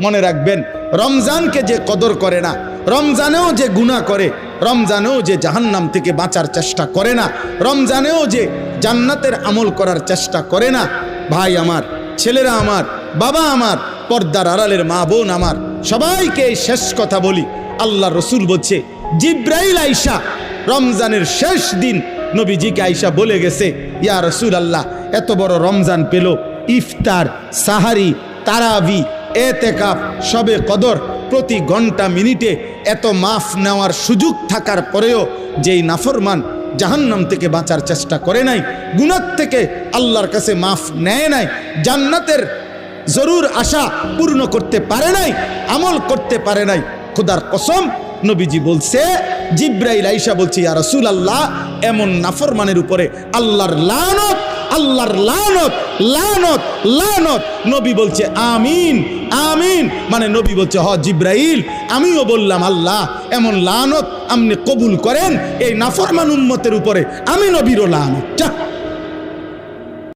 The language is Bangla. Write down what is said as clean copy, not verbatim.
মনে রাখবেন, রমজানকে যে কদর করে না, রমজানেও যে গুনাহ করে, রমজানেও যে জাহান্নাম থেকে বাঁচার চেষ্টা করে না, রমজানেও যে জান্নাতের আমল করার চেষ্টা করে না, ভাই আমার, ছেলেরা আমার, বাবা আমার, পর্দার আড়ালের মা বোন আমার, সবাইকে এই শেষ কথা বলি। আল্লাহ রসুল বলছে, জিব্রাইল আইসা রমজানের শেষ দিন নবীজিকে আইসা বলে গেছে, ইয়া রসুল আল্লাহ, এত বড় রমজান পেল, ইফতার, সাহারি, তারাবি, এতেকাফ, শবে কদর, প্রতি ঘন্টা মিনিটে এত মাফ নেওয়ার সুযোগ থাকার পরেও যেই নাফরমান জাহান্নাম থেকে বাঁচার চেষ্টা করে নাই, গুনাহ থেকে আল্লাহর কাছে মাফ নেয় নাই, জান্নাতের জরুর আশা পূর্ণ করতে পারে নাই, আমল করতে পারে নাই, খোদার কসম নবীজি বলছে, জিব্রাইল আইসা বলছে, ইয়া রাসূলুল্লাহ, এমন নাফরমানের উপরে আল্লাহর লানত, আল্লাহর লানত, লানত, লানত। নবী বলছে আমিন, আমিন। মানে নবী বলছে, হ জিব্রাইল, আমিও বললাম আল্লাহ, এমন লানত আপনি কবুল করেন এই নাফরমান উম্মতের উপরে, আমি নবীরও লানত।